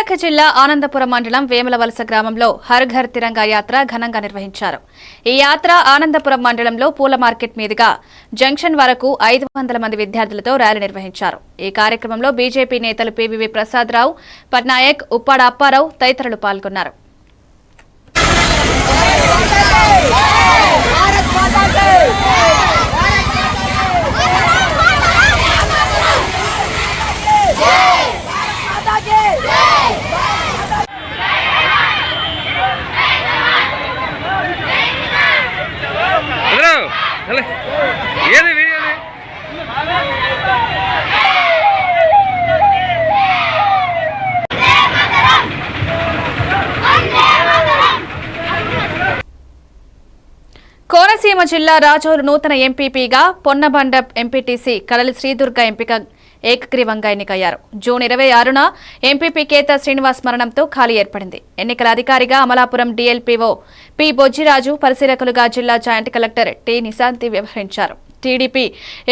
విశాఖ జిల్లా ఆనందపురం మండలం వేములవలస గ్రామంలో హర్ ఘర్ తిరంగా యాత్ర ఘనంగా నిర్వహించారు. ఈ యాత్ర ఆనందపురం మండలంలో పూల మార్కెట్ మీదుగా జంక్షన్ వరకు 500 మంది విద్యార్థులతో ర్యాలీ నిర్వహించారు. ఈ కార్యక్రమంలో బీజేపీ నేతలు పీవీవీ ప్రసాదరావు, పట్నాయక్, ఉప్పాడ అప్పారావు తదితరులు పాల్గొన్నారు. కోనసీమ జిల్లా రాజోలు నూతన ఎంపీపీగా పొన్నబండ ఎంపీటీసీ కడలి శ్రీదుర్గ ఎంపిక ఏకగ్రీవంగా ఎన్నికయ్యారు. జూన్ 26న ఎంపీపీ కేతా శ్రీనివాస్ మరణంతో ఖాళీ ఏర్పడింది. ఎన్నికల అధికారిగా అమలాపురం డీఎల్పీఓ పి బొజ్జిరాజు, పరిశీలకులుగా జిల్లా జాయింట్ కలెక్టర్ టి నిశాంతి వ్యవహరించారు. టీడీపీ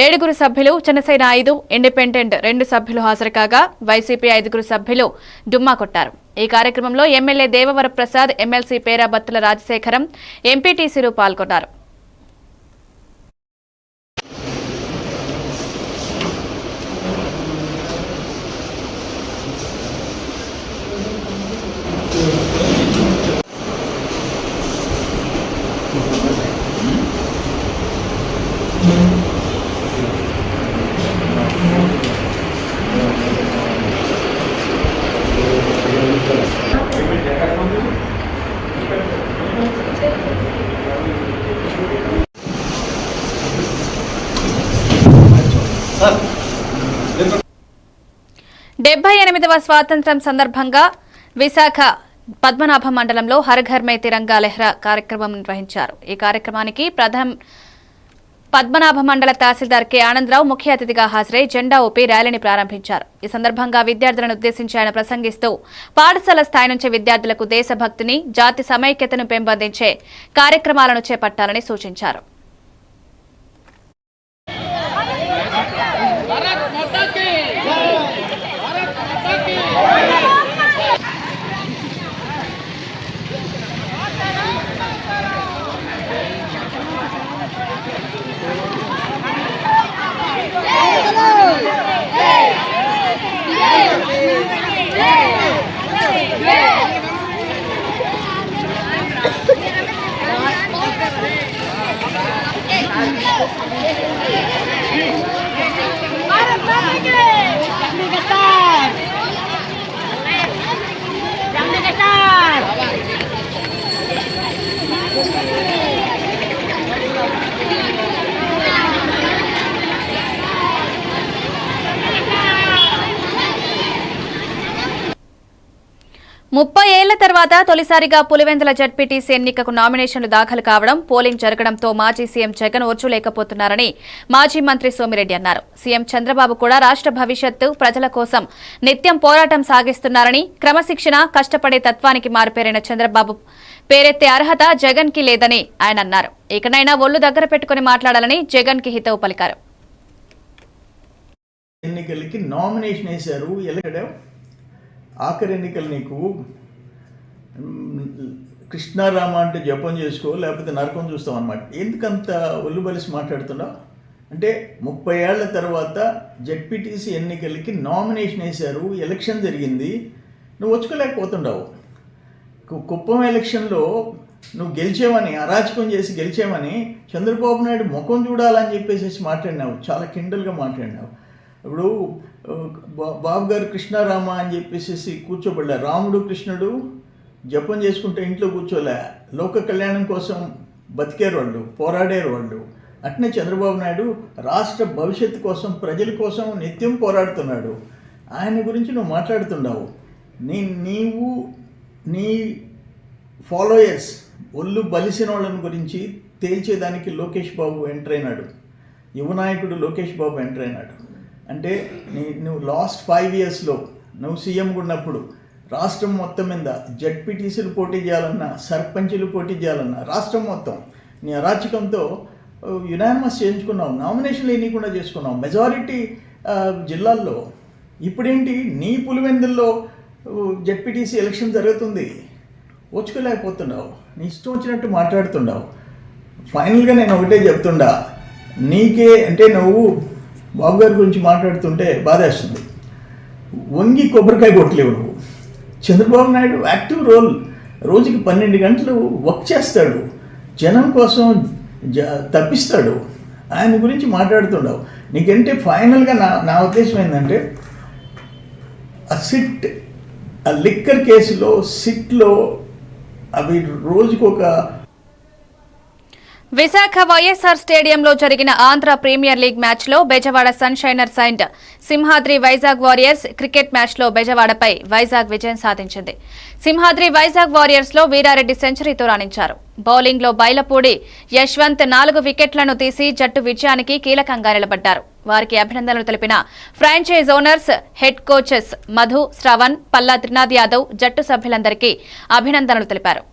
7 సభ్యులు, జనసేన 5, ఇండిపెండెంట్ 2 సభ్యులు హాజరు కాగా వైసీపీ 5 సభ్యులు డుమ్మా కొట్టారు. ఈ కార్యక్రమంలో ఎమ్మెల్యే దేవవర ప్రసాద్, ఎమ్మెల్సీ పేరాబత్తుల రాజశేఖరం, ఎంపీటీసీలు పాల్గొన్నారు. డెబ్బై 78వ స్వాతంత్ర్యం సందర్భంగా విశాఖ పద్మనాభ మండలంలో హర్ ఘర్ మే తిరంగా లెహ్రా కార్యక్రమం నిర్వహించారు. ఈ కార్యక్రమానికి పద్మనాభ మండల తహసీల్దార్ కె ఆనందరావు ముఖ్య అతిథిగా హాజరై జెండా ఊపి ర్యాలీని ప్రారంభించారు. ఈ సందర్భంగా విద్యార్థులను ఉద్దేశించి ఆయన ప్రసంగిస్తూ పాఠశాల స్థాయి నుంచి విద్యార్థులకు దేశభక్తిని, జాతి సమైక్యతను పెంపొందించే కార్యక్రమాలను చేపట్టాలని సూచించారు. ముప్పై ఏళ్ల తర్వాత తొలిసారిగా పులివెందుల జడ్పీటీసీ ఎన్నికకు నామినేషన్లు దాఖలు కావడం, పోలింగ్ జరగడంతో మాజీ సీఎం జగన్ ఓర్చులేకపోతున్నారని మాజీ మంత్రి సోమిరెడ్డి అన్నారు. సీఎం చంద్రబాబు కూడా రాష్ట్ర భవిష్యత్తు, ప్రజల కోసం నిత్యం పోరాటం సాగిస్తున్నారని, క్రమశిక్షణ, కష్టపడే తత్వానికి మారుపేరైన చంద్రబాబు పేరెత్తే అర్హత జగన్ కి లేదని ఆయన అన్నారు. ఇకనైనా ఒళ్లు దగ్గర పెట్టుకుని మాట్లాడాలని జగన్ కి హితవు పలికారు. ఎన్నికలకి నామినేషన్ వేశారు, ఆఖరి ఎన్నికలు నీకు కృష్ణారామ అంటే జపం చేసుకో, లేకపోతే నరకం చూస్తాం అన్నమాట. ఎందుకంత ఒళ్ళు బలిసి మాట్లాడుతున్నావు అంటే 30 ఏళ్ల తర్వాత జడ్పీటీసీ ఎన్నికలకి నామినేషన్ వేశారు, ఎలక్షన్ జరిగింది, నువ్వు వచ్చుకోలేకపోతుండవు. కుప్పం ఎలక్షన్లో నువ్వు గెలిచేవని, అరాచకం చేసి గెలిచేవని చంద్రబాబు నాయుడు ముఖం చూడాలని చెప్పేసి మాట్లాడినావు, చాలా కిండల్గా మాట్లాడినావు. ఇప్పుడు బాబు గారు కృష్ణారామ అని చెప్పేసి కూర్చోబడలే, రాముడు కృష్ణుడు జపం చేసుకుంటే ఇంట్లో కూర్చోలే, లోక కళ్యాణం కోసం బతికేరు వాళ్ళు, పోరాడేరు వాళ్ళు. అట్నే చంద్రబాబు నాయుడు రాష్ట్ర భవిష్యత్తు కోసం, ప్రజల కోసం నిత్యం పోరాడుతున్నాడు. ఆయన గురించి నువ్వు మాట్లాడుతున్నావు. నీవు నీ ఫాలోయర్స్ ఒళ్ళు బలిసిన వాళ్ళని గురించి తేల్చేదానికి లోకేష్ బాబు ఎంటర్ అయినాడు, యువనాయకుడు లోకేష్ బాబు ఎంటర్ అయినాడు. అంటే నువ్వు లాస్ట్ 5 ఇయర్స్లో నువ్వు సీఎంగా ఉన్నప్పుడు రాష్ట్రం మొత్తం మీద జడ్పీటీసీలు పోటీ చేయాలన్నా, సర్పంచులు పోటీ చేయాలన్నా రాష్ట్రం మొత్తం నీ అరాచకంతో యునానిమస్ చేయించుకున్నావు, నామినేషన్లు ఎన్నికుండా చేసుకున్నావు మెజారిటీ జిల్లాల్లో. ఇప్పుడేంటి నీ పులివెందుల్లో జెడ్పీటీసీ ఎలక్షన్ జరుగుతుంది, ఓచుకోలేకపోతున్నావు, నీ ఇష్టం వచ్చినట్టు మాట్లాడుతున్నావు. ఫైనల్గా నేను ఒకటే చెప్తుండా, నీకే అంటే నువ్వు బాబు గారి గురించి మాట్లాడుతుంటే బాధేస్తుంది. వంగి కొబ్బరికాయ కొట్టలేవు నువ్వు. చంద్రబాబు నాయుడు యాక్టివ్ రోల్, రోజుకి 12 గంటలు వర్క్ చేస్తాడు, జనం కోసం తప్పిస్తాడు. ఆయన గురించి మాట్లాడుతుండవు. నీకంటే ఫైనల్గా నా ఉద్దేశం ఏంటంటే ఆ లిక్కర్ కేసులో సిట్లో అవి రోజుకొక విశాఖ వైఎస్ఆర్ స్టేడియంలో జరిగిన ఆంధ్ర ప్రీమియర్ లీగ్ మ్యాచ్లో Bezawada sunshiners and Simhadri Vizag warriors cricket మ్యాచ్లో బెజవాడపై వైజాగ్ విజయం సాధించింది. సింహాద్రి వైజాగ్ వారియర్స్లో వీరారెడ్డి సెంచరీతో రాణించారు. బౌలింగ్లో బైలపూడి యశ్వంత్ 4 వికెట్లను తీసి జట్టు విజయానికి కీలకంగా నిలబడ్డారు. వారికి అభినందనలు తెలిపిన franchise owners, head coaches Madhu, Shravan, Palla Trinath Yadav జట్టు సభ్యులందరికీ అభినందనలు తెలిపారు.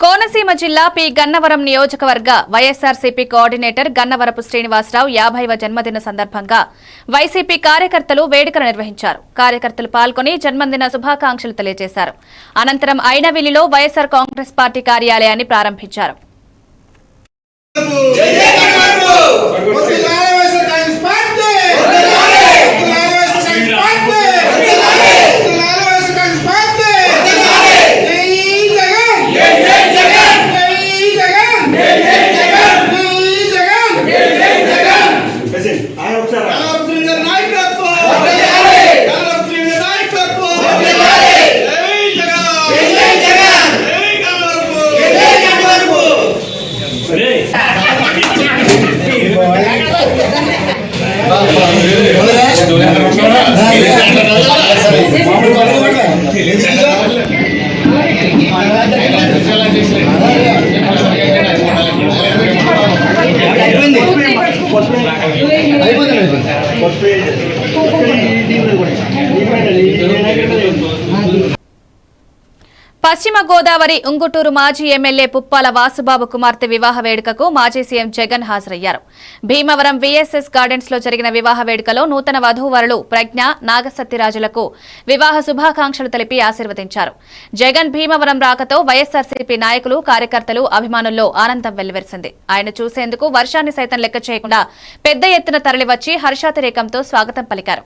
కోనసీమ జిల్లా పి గన్నవరం నియోజకవర్గ వైఎస్ఆర్సీపీ కోఆర్డినేటర్ గన్నవరపు శ్రీనివాసరావు 50వ జన్మదిన సందర్భంగా వైసీపీ కార్యకర్తలు వేడుకలు నిర్వహించారు. కార్యకర్తలు పాల్గొని జన్మదిన శుభాకాంక్షలు తెలియజేశారు. అనంతరం ఐనవిలిలో వైఎస్ఆర్ కాంగ్రెస్ పార్టీ కార్యాలయాన్ని ప్రారంభించారు. పశ్చిమ గోదావరి ఉంగుటూరు మాజీ ఎమ్మెల్యే పుప్పాల వాసుబాబు కుమార్తె వివాహ వేడుకకు మాజీ సీఎం జగన్ హాజరయ్యారు. భీమవరం వీఎస్ఎస్ గార్డెన్స్ లో జరిగిన వివాహ వేడుకలో నూతన వధూవరులు ప్రజ్ఞ, నాగసత్యరాజులకు వివాహ శుభాకాంక్షలు తెలిపి ఆశీర్వదించారు. జగన్ భీమవరం రాకతో వైఎస్ఆర్సీపీ నాయకులు, కార్యకర్తలు, అభిమానుల్లో ఆనందం వెల్లివిరిసింది. ఆయన చూసేందుకు వర్షాన్ని సైతం లెక్క చేయకుండా పెద్ద ఎత్తున తరలివచ్చి హర్షాతిరేకంతో స్వాగతం పలికారు.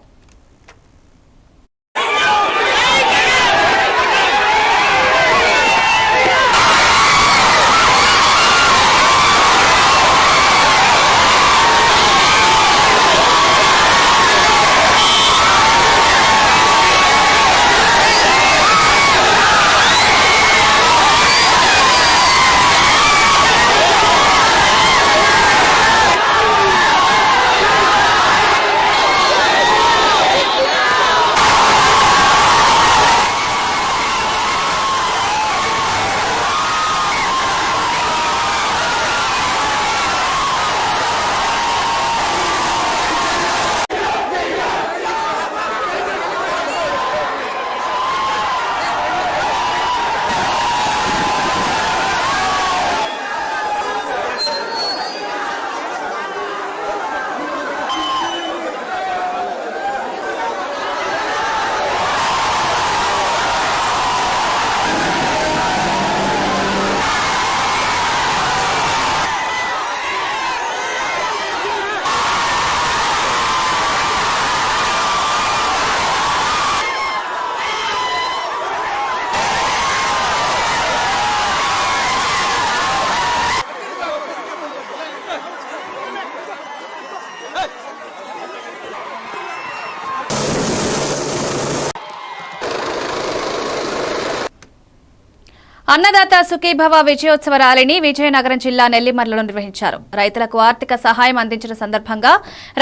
అన్నదాత సుఖీభవ విజయోత్సవ ర్యాలీని విజయనగరం జిల్లా నెల్లిమర్లలో నిర్వహించారు. రైతులకు ఆర్థిక సహాయం అందించిన సందర్భంగా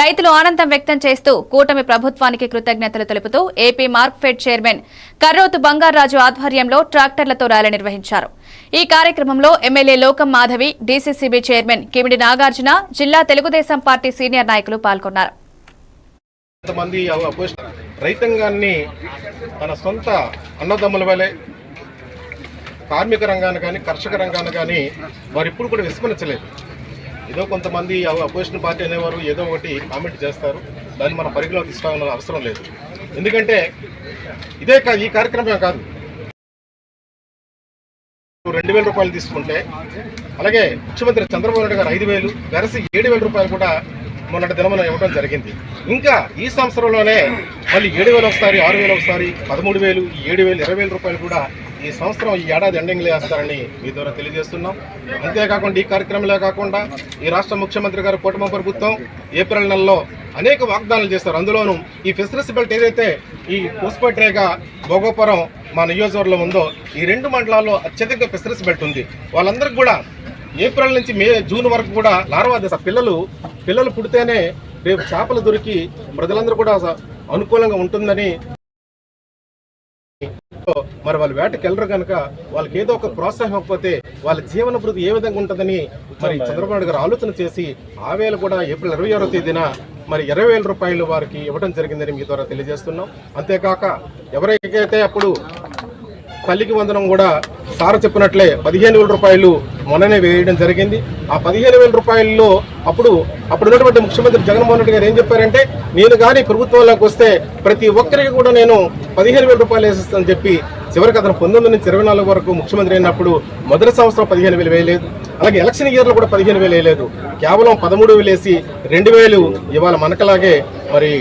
రైతులు ఆనందం వ్యక్తం చేస్తూ కూటమి ప్రభుత్వానికి కృతజ్ఞతలు తెలుపుతూ ఏపీ మార్క్ఫెడ్ చైర్మన్ కర్రోతు బంగారాజు ఆధ్వర్యంలో ట్రాక్టర్లతో ర్యాలీ నిర్వహించారు. ఈ కార్యక్రమంలో ఎమ్మెల్యే లోకం మాధవి, డీసీసీబీ చైర్మన్ కిమిడి నాగార్జున, జిల్లా తెలుగుదేశం పార్టీ సీనియర్ నాయకులు పాల్గొన్నారు. రైతాంగాన్ని తన సొంత అన్నదమ్ముల వలె కార్మిక రంగాన్ని కానీ కర్షక రంగాన్ని కానీ వారు ఇప్పుడు కూడా విస్మరించలేదు. ఏదో కొంతమంది అపోజిషన్ పార్టీ అనేవారు ఏదో ఒకటి కామెంట్ చేస్తారు, దాన్ని మనం పరిగణలో తీసుకోవాల్సిన అవసరం లేదు. ఎందుకంటే ఈ కార్యక్రమం కాదు, 2,000 రూపాయలు తీసుకుంటే, అలాగే ముఖ్యమంత్రి చంద్రబాబు నాయుడు గారు 5,000 వెరసి 7,000 రూపాయలు కూడా మొన్నటి దినమున ఇవ్వడం జరిగింది. ఇంకా ఈ సంవత్సరంలోనే మళ్ళీ 7,000 ఒకసారి, 6,000 ఒకసారి, 13,000, 7,000, 20,000 రూపాయలు కూడా ఈ సంవత్సరం ఈ ఏడాది ఎండింగ్లో వేస్తారని మీ ద్వారా తెలియజేస్తున్నాం. అంతేకాకుండా ఈ కార్యక్రమంలో కాకుండా ఈ రాష్ట్ర ముఖ్యమంత్రి గారు కూటమి ప్రభుత్వం ఏప్రిల్ నెలలో అనేక వాగ్దానాలు చేస్తారు. అందులోనూ ఈ ఫిషరీస్ బెల్ట్ ఏదైతే ఈ పూసపట్రేగా భోగోపురం మా నియోజకవర్గంలో ఉందో, ఈ 2 మండలాల్లో అత్యధిక ఫిషరీస్ బెల్ట్ ఉంది. వాళ్ళందరికీ కూడా ఏప్రిల్ నుంచి జూన్ వరకు కూడా లార్వా దశ పిల్లలు పుడితేనే రేపు చేపలు దొరికి ప్రజలందరూ కూడా అనుకూలంగా ఉంటుందని, మరి వాళ్ళు వేటకి వెళ్ళరు కనుక వాళ్ళకి ఏదో ఒక ప్రోత్సాహం ఇవ్వకపోతే వాళ్ళ జీవన వృద్ధి ఏ విధంగా ఉంటుందని మరి చంద్రబాబు నాయుడు గారు ఆలోచన చేసి ఆ వేళ కూడా ఏప్రిల్ 26వ తేదీన మరి 20,000 రూపాయలు వారికి ఇవ్వడం జరిగిందని మీ ద్వారా తెలియజేస్తున్నాం. అంతేకాక ఎవరైతే అప్పుడు తల్లికి వందనం కూడా సార్ చెప్పినట్లే 15,000 రూపాయలు మొన్ననే వేయడం జరిగింది. ఆ 15,000 రూపాయల్లో అప్పుడు ఉన్నటువంటి ముఖ్యమంత్రి జగన్మోహన్ రెడ్డి గారు ఏం చెప్పారంటే, నేను కానీ ప్రభుత్వంలోకి వస్తే ప్రతి ఒక్కరికి కూడా నేను 15,000 రూపాయలు వేసిస్తానని చెప్పి చివరికి అతను 19 నుంచి 24 వరకు ముఖ్యమంత్రి అయినప్పుడు మొదటి సంవత్సరం 15,000 వేయలేదు. అలాగే ఎలక్షన్ ఇయర్లో కూడా 15,000 వేయలేదు. కేవలం 13,000 వేసి 2,000 ఇవాళ మనకలాగే మరి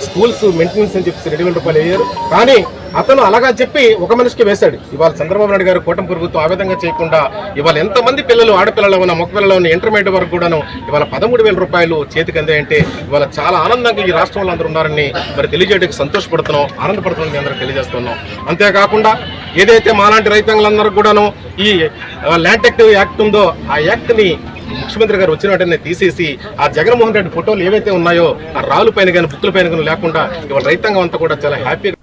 స్కూల్స్ మెయింటెనెన్స్ అని చెప్పి 2,000 రూపాయలు వేయారు. కానీ అతను అలాగా చెప్పి ఒక మనిషికి వేశాడు. ఇవాళ చంద్రబాబు నాయుడు గారు కూటమి ప్రభుత్వం ఆ విధంగా చేయకుండా ఇవాళ ఎంతమంది పిల్లలు, ఆడపిల్లలు ఉన్న, మగ పిల్లలు ఉన్న, ఇంటర్మీడియట్ వరకు కూడాను ఇవాళ 13,000 రూపాయలు చేతికి అందాయంటే ఇవాళ చాలా ఆనందంగా ఈ రాష్ట్రంలో అందరూ ఉన్నారని మరి తెలియజేయడానికి సంతోషపడుతున్నాం, ఆనందపడుతున్నాం అందరూ తెలియజేస్తున్నాం. అంతేకాకుండా ఏదైతే మాలాంటి రైతాంగులందరూ కూడాను ఈ ల్యాండ్ టెక్టివ్ యాక్ట్ ఉందో ఆ యాక్ట్ని ముఖ్యమంత్రి గారు వచ్చిన వెంటనే తీసేసి ఆ జగన్మోహన్ రెడ్డి ఫోటోలు ఏవైతే ఉన్నాయో ఆ రాళ్ళు పైన కానీ బుక్కుల పైన కానీ లేకుండా ఇవాళ రైతాంగం అంతా కూడా చాలా హ్యాపీగా.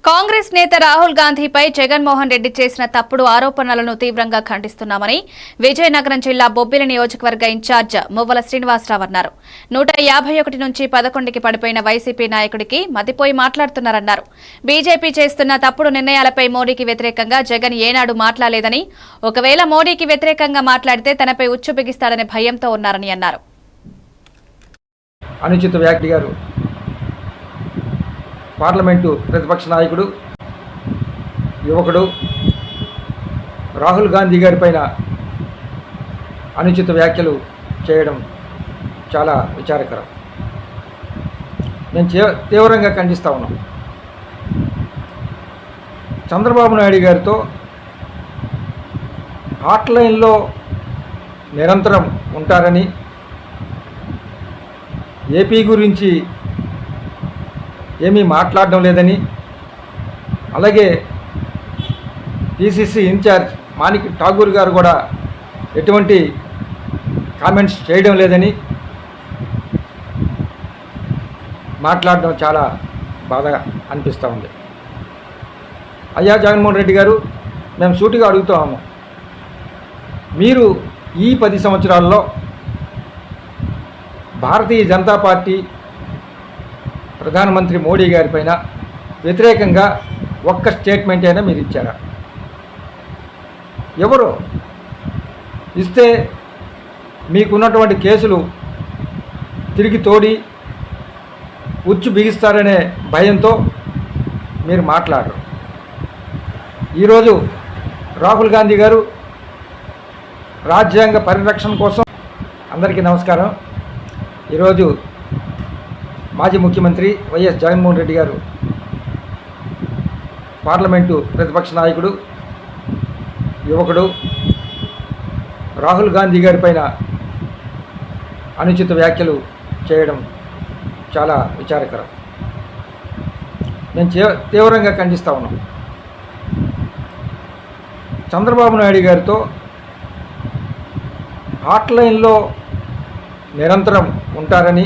కాంగ్రెస్ నేత రాహుల్ గాంధీపై జగన్మోహన్ రెడ్డి చేసిన తప్పుడు ఆరోపణలను తీవ్రంగా ఖండిస్తున్నామని విజయనగరం జిల్లా బొబ్బిలి నియోజకవర్గ ఇన్ఛార్జ్ మువ్వల శ్రీనివాసరావు అన్నారు. 151 నుంచి 11కి పడిపోయిన వైసీపీ నాయకుడికి మతిపోయి మాట్లాడుతున్నారన్నారు. బీజేపీ చేస్తున్న తప్పుడు నిర్ణయాలపై మోడీకి వ్యతిరేకంగా జగన్ ఏనాడు మాట్లాడలేదని, ఒకవేళ మోడీకి వ్యతిరేకంగా మాట్లాడితే తనపై ఉచ్చు బిగిస్తాడనే భయంతో ఉన్నారని అన్నారు. అనుచిత వ్యాఖ్య గారు పార్లమెంటు ప్రతిపక్ష నాయకుడు, యువకుడు రాహుల్ గాంధీ గారి పైన అనుచిత వ్యాఖ్యలు చేయడం చాలా విచారకరం. నేను తీవ్రంగా ఖండిస్తా ఉన్నాను. చంద్రబాబు నాయుడు గారితో హాట్లైన్లో నిరంతరం ఉంటారని, ఏపీ గురించి ఏమీ మాట్లాడడం లేదని, అలాగే పిసిసి ఇన్ఛార్జ్ మాణిక్ ఠాగూర్ గారు కూడా ఎటువంటి కామెంట్స్ చేయడం లేదని మాట్లాడడం చాలా బాధగా అనిపిస్తూ ఉంది. అయ్యా జగన్మోహన్ రెడ్డి గారు, మేము సూటిగా అడుగుతాము, మీరు ఈ 10 సంవత్సరాల్లో భారతీయ జనతా పార్టీ ప్రధానమంత్రి మోడీ గారి పైన వ్యతిరేకంగా ఒక్క స్టేట్మెంట్ అయినా మీరు ఇచ్చారా? ఎవరు ఇస్తే మీకున్నటువంటి కేసులు తిరిగి తోడి ఉచ్చు బిగిస్తారనే భయంతో మీరు మాట్లాడరు. ఈరోజు రాహుల్ గాంధీ గారు రాజ్యాంగ పరిరక్షణ కోసం, అందరికీ నమస్కారం. ఈరోజు మాజీ ముఖ్యమంత్రి వైఎస్ జగన్మోహన్ రెడ్డి గారు పార్లమెంటు ప్రతిపక్ష నాయకుడు, యువకుడు రాహుల్ గాంధీ గారి పైన అనుచిత వ్యాఖ్యలు చేయడం చాలా విచారకరం. నేను తీవ్రంగా ఖండిస్తా ఉన్నాను. చంద్రబాబు నాయుడు గారితో హాట్లైన్లో నిరంతరం ఉంటారని,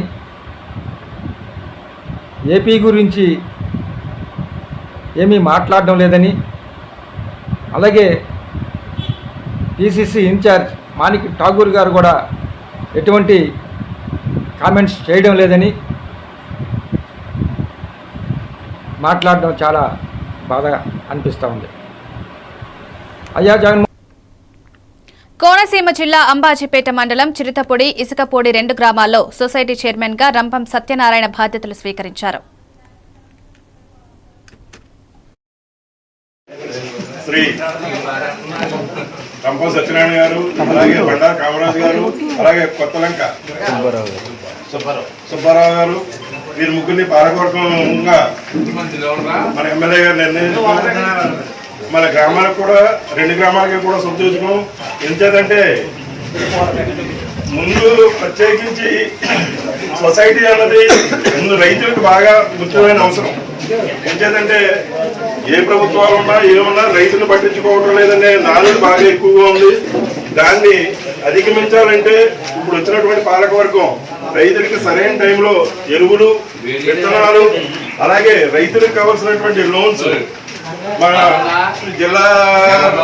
ఏపీ గురించి ఏమీ మాట్లాడడం లేదని, అలాగే పిసిసి ఇన్ఛార్జ్ మాణిక్ ఠాగూర్ గారు కూడా ఎటువంటి కామెంట్స్ చేయడం లేదని మాట్లాడడం చాలా బాధగా అనిపిస్తూ ఉంది. అయ్యా జగన్ కోనసీమ జిల్లా అంబాజీపేట మండలం చిరుతపొడి, ఇసుకపొడి 2 గ్రామాల్లో సొసైటీ చైర్మన్ గా రంపం సత్యనారాయణ బాధ్యతలు స్వీకరించారు. శ్రీ రంపం సత్యనారాయణ గారు, అలాగే బండారు కామరాజు గారు, అలాగే కొత్తలంక సుబ్బారావు గారు, వీరి ముగ్గురిని పాలకవర్గంగా మన ఎమ్మెల్యే గారు నిర్ణయించుకున్నారు. మన గ్రామాలకు కూడా 2 గ్రామాలకి కూడా సంతోషం. ఎంచేతంటే ముందు ప్రత్యేకించి సొసైటీ అన్నది ముందు రైతులకు బాగా ముఖ్యమైన అవసరం. ఎంచేతంటే ఏ ప్రభుత్వాలు ఉన్నా ఏమన్నా రైతులు పట్టించుకోవడం లేదనే నాలుగు బాగా ఎక్కువగా ఉంది. దాన్ని అధిగమించాలంటే ఇప్పుడు వచ్చినటువంటి పాలకవర్గం రైతులకి సరైన టైంలో ఎరువులు, విత్తనాలు, అలాగే రైతులకు కావాల్సినటువంటి లోన్స్ మన జిల్లా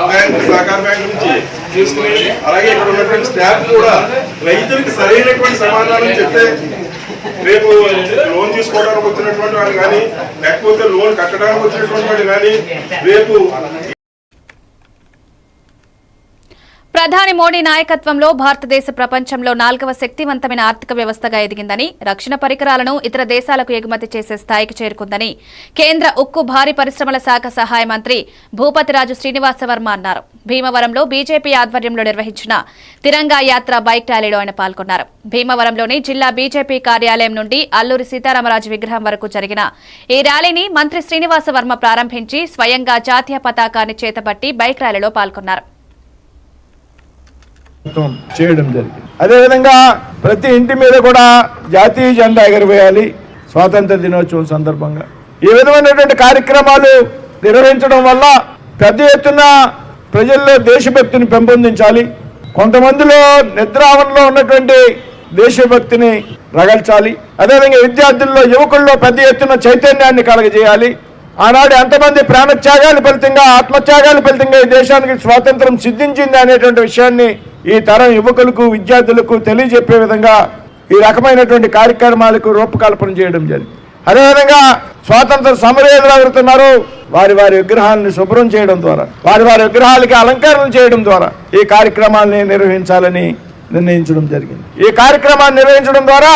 బ్యాంక్, సహకార బ్యాంక్ నుంచి తీసుకుని, అలాగే ఇక్కడ ఉన్నటువంటి స్టాఫ్ కూడా రైతులకి సరైనటువంటి సమాధానం చెప్తే రేపు లోన్ తీసుకోవడానికి వచ్చినటువంటి వాళ్ళు కానీ, లేకపోతే లోన్ కట్టడానికి వచ్చినటువంటి వాళ్ళు కానీ రేపు ప్రధాని మోడీ నాయకత్వంలో భారతదేశ ప్రపంచంలో 4వ శక్తివంతమైన ఆర్థిక వ్యవస్థగా ఎదిగిందని, రక్షణ పరికరాలను ఇతర దేశాలకు ఎగుమతి చేసే స్థాయికి చేరుకుందని కేంద్ర ఉక్కు, భారీ పరిశ్రమల శాఖ సహాయ మంత్రి భూపతిరాజు శ్రీనివాసవర్మ అన్నారు. భీమవరంలో బీజేపీ ఆధ్వర్యంలో నిర్వహించిన తిరంగా యాత్ర బైక్ ర్యాలీలో ఆయన పాల్గొన్నారు. భీమవరంలోని జిల్లా బీజేపీ కార్యాలయం నుండి అల్లూరి సీతారామరాజు విగ్రహం వరకు జరిగిన ఈ ర్యాలీని మంత్రి శ్రీనివాసవర్మ ప్రారంభించి స్వయంగా జాతీయ పతాకాన్ని చేతబట్టి బైక్ ర్యాలీలో పాల్గొన్నారు. చేయడం జరిగింది. అదేవిధంగా ప్రతి ఇంటి మీద కూడా జాతీయ జెండా ఎగరవేయాలి స్వాతంత్ర దినోత్సవం సందర్భంగా. ఈ విధమైనటువంటి కార్యక్రమాలు నిర్వహించడం వల్ల పెద్ద ఎత్తున ప్రజల్లో దేశభక్తిని పెంపొందించాలి. కొంతమందిలో నిద్రావరణలో ఉన్నటువంటి దేశభక్తిని రగల్చాలి. అదేవిధంగా విద్యార్థుల్లో, యువకుల్లో పెద్ద ఎత్తున చైతన్యాన్ని కలగజేయాలి. ఆనాడు ఎంతమంది ప్రాణత్యాగాల ఫలితంగా, ఆత్మత్యాగాల ఫలితంగా ఈ దేశానికి స్వాతంత్రం సిద్ధించింది అనేటువంటి విషయాన్ని ఈ తరం యువకులకు, విద్యార్థులకు తెలియజెప్పే విధంగా ఈ రకమైనటువంటి కార్యక్రమాలకు రూపకల్పన చేయడం జరిగింది. అదేవిధంగా స్వాతంత్ర సమరయోధులు ఎవరుతున్నారో వారి విగ్రహాలను శుభ్రం చేయడం ద్వారా, వారి విగ్రహాలకి అలంకరణ చేయడం ద్వారా ఈ కార్యక్రమాలని నిర్వహించాలని నిర్ణయించడం జరిగింది. ఈ కార్యక్రమాన్ని నిర్వహించడం ద్వారా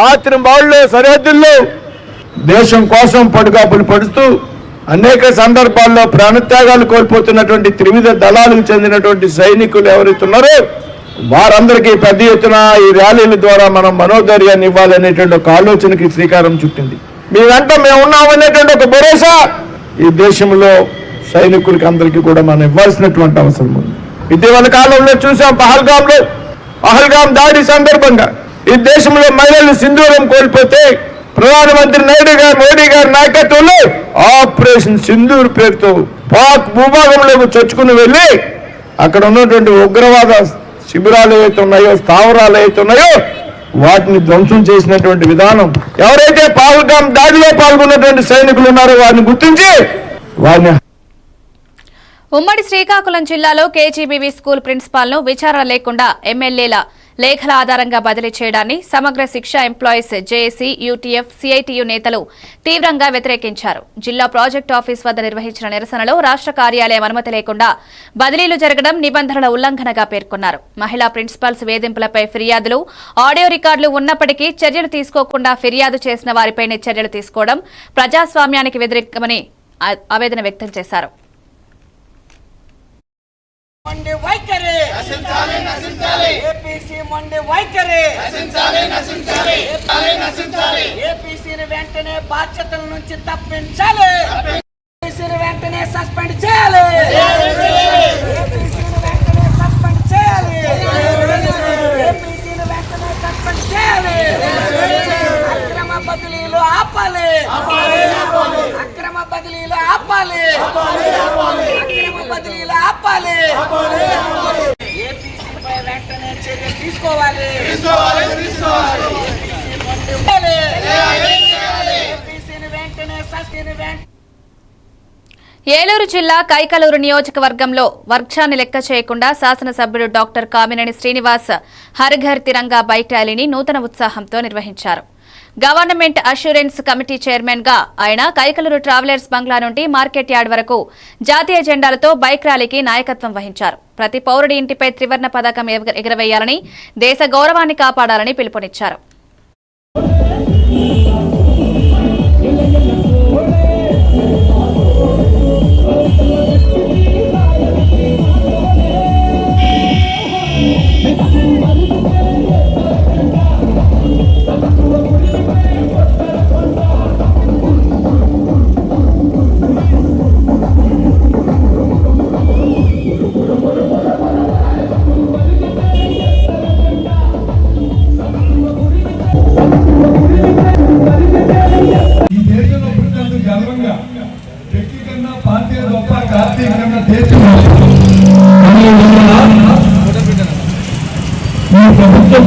రాత్రి బావుల్లో, సరిహద్దుల్లో దేశం కోసం పడుగాపులు పడుతూ అనేక సందర్భాల్లో ప్రాణత్యాగాలు కోల్పోతున్నటువంటి త్రివిధ దళాలకు చెందినటువంటి సైనికులు ఎవరైతున్నారో వారందరికీ పెద్ద ఎత్తున ఈ ర్యాలీల ద్వారా మనం మనోధైర్యాన్ని ఇవ్వాలనేటువంటి ఒక ఆలోచనకి శ్రీకారం చుట్టింది. మీ వెంట మేము ఉన్నామనేటువంటి ఒక భరోసా ఈ దేశంలో సైనికులకి అందరికీ కూడా మనం ఇవ్వాల్సినటువంటి అవసరం ఉంది. ఇటీవల కాలంలో చూసాం పహల్గాం దాడి సందర్భంగా ఈ దేశంలో మహిళలు సింధూరం కోల్పోతే ప్రధానమంత్రి మోడీ గారి నాయకత్వంలో ఆపరేషన్ సింధూర్ పేరుతో పాక్ భూభాగంలోకి చొచ్చుకుని వెళ్ళి అక్కడ ఉన్నటువంటి ఉగ్రవాద శిబిరాలు ఏవైతే ఉన్నాయో, స్థావరాలు ఏవైతే ఉన్నాయో వాటిని ధ్వంసం చేసినటువంటి విధానం, ఎవరైతే పహల్గాం దాడిలో పాల్గొన్నటువంటి సైనికులు ఉన్నారో వారిని గుర్తించి వారిని. ఉమ్మడి శ్రీకాకుళం జిల్లాలో కేజీబీవీ స్కూల్ ప్రిన్సిపాల్ను విచారణ లేకుండా ఎమ్మెల్యేల లేఖల ఆధారంగా బదిలీ చేయడాన్ని సమగ్ర శిక్ష ఎంప్లాయీస్ జేఏసీ, యూటీఎఫ్, సిఐటియు నేతలు తీవ్రంగా వ్యతిరేకించారు. జిల్లా ప్రాజెక్టు ఆఫీస్ వద్ద నిర్వహించిన నిరసనలో రాష్ట్ర కార్యాలయం అనుమతి లేకుండా బదిలీలు జరగడం నిబంధనల ఉల్లంఘనగా పేర్కొన్నారు. మహిళా ప్రిన్సిపాల్స్ వేధింపులపై ఫిర్యాదులు, ఆడియో రికార్డులు ఉన్నప్పటికీ చర్యలు తీసుకోకుండా ఫిర్యాదు చేసిన వారిపైనే చర్యలు తీసుకోవడం ప్రజాస్వామ్యానికి వ్యతిరేకమని ఆవేదన వ్యక్తం చేశారు. मंडे వైఖరి నశించాలి నశించాలి ఏపీసీ మండే వైఖరి నశించాలి నశించాలి నశించాలి ఏపీసీని వెంటనే బాధ్యతల నుంచి తప్పించాలి ఏపీసీని వెంటనే సస్పెండ్ చేయాలి ఏపీసీని వెంటనే సస్పెండ్ చేయాలి ఏపీసీని వెంటనే సస్పెండ్ చేయాలి అక్రమ బదిలీలు ఆపాలి అక్రమ బదిలీలు ఆపాలి అక్రమ బదిలీలు ఆపాలి వెంటనే సస్పెండ్. ఏలూరు జిల్లా కైకలూరు నియోజకవర్గంలో వర్క్షాన్ని లెక్క చేయకుండా శాసనసభ్యుడు డాక్టర్ కామినేని శ్రీనివాస్ హర్ ఘర్ తిరంగా బైక్ ర్యాలీని నూతన ఉత్సాహంతో నిర్వహించారు. గవర్నమెంట్ అష్యూరెన్స్ కమిటీ చైర్మన్ గా ఆయన కైకలూరు ట్రావెలర్స్ బంగ్లా నుండి మార్కెట్ యార్డ్ వరకు జాతీయ జెండాలతో బైక్ ర్యాలీకి నాయకత్వం వహించారు. ప్రతి పౌరుడి ఇంటిపై త్రివర్ణ పతాకం ఎగురవేయాలని, దేశ గౌరవాన్ని కాపాడాలని పిలుపునిచ్చారు.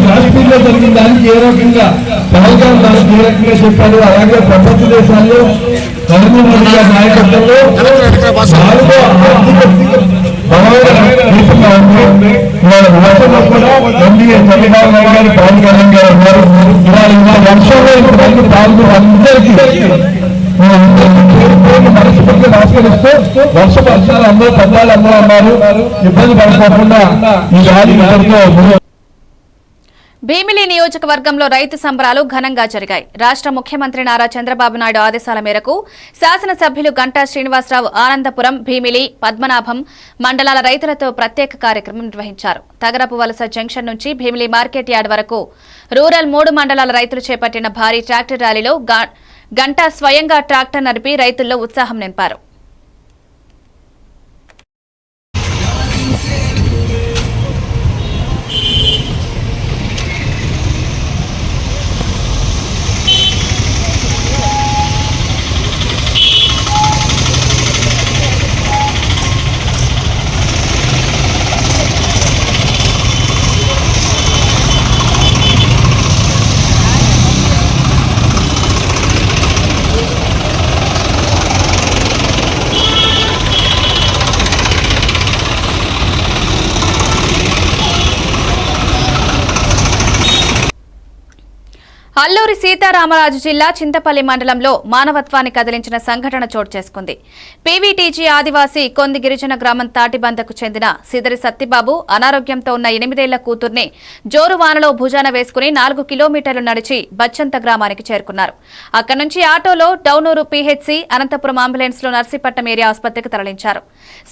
కాశ్మీర్లో జరిగిన దానికి ఏ రకంగా పహల్గామ్ దానికి ఏ రకంగా చెప్పారు, అలాగే ప్రపంచ దేశాల్లో నరేంద్ర మోడీ గారి నాయకత్వంలో వర్షంలో కూడా ఎన్డీఏ చంద్రబాబు నాయుడు గారు, పవన్ కళ్యాణ్ గారు ఉన్నారు. ఇవాళ వర్షంలో ఇప్పుడు పాల్గొన్న అందరికీ మనస్ఫూర్తిగా నమస్కరిస్తూ వర్షపు వర్షాలు అందరూ పెద్దవాళ్ళు అందరూ ఉన్నారు. ఇబ్బంది పడుకోకుండా ఈ ర్యాలీ అందరితో. భీమిలి నియోజకవర్గంలో రైతు సంబరాలు ఘనంగా జరిగాయి. రాష్ట్ర ముఖ్యమంత్రి నారా చంద్రబాబు నాయుడు ఆదేశాల మేరకు శాసనసభ్యులు గంటా శ్రీనివాసరావు ఆనందపురం, భీమిలి, పద్మనాభం మండలాల రైతులతో ప్రత్యేక కార్యక్రమం నిర్వహించారు. తగరపు వలస జంక్షన్ నుంచి భీమిలి మార్కెట్ యార్డ్ వరకు రూరల్ 3 మండలాల రైతులు చేపట్టిన భారీ ట్రాక్టర్ ర్యాలీలో గంటా స్వయంగా ట్రాక్టర్ నడిపి రైతుల్లో ఉత్సాహం నింపారు. అల్లూరి సీతారామరాజు జిల్లా చింతపల్లి మండలంలో మానవత్వాన్ని కదిలించిన సంఘటన చోటు చేసుకుంది. పీవీటీజీ ఆదివాసీ కొంది గిరిజన గ్రామం తాటిబందకు చెందిన సిదరి సత్తిబాబు అనారోగ్యంతో ఉన్న 8 ఏళ్ల కూతుర్ని జోరువానలో భుజాన వేసుకుని 4 కిలోమీటర్లు నడిచి బచ్చంత గ్రామానికి చేరుకున్నారు. అక్కడి నుంచి ఆటోలో డౌనూరు పీహెచ్సీ, అనంతపురం అంబులెన్స్ లో నర్సీపట్నం ఏరియా ఆసుపత్రికి తరలించారు.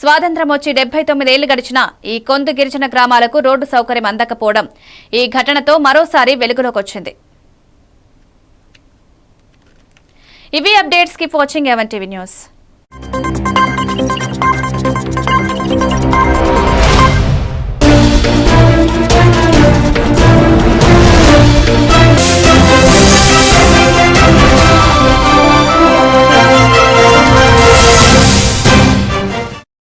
స్వాతంత్ర్యం వచ్చి 79 ఏళ్లు గడిచినా ఈ కొందు గిరిజన గ్రామాలకు రోడ్డు సౌకర్యం అందకపోవడం ఈ ఘటనతో మరోసారి వెలుగులోకి వచ్చింది. ఇవి updates. Keep watching AVN TV news.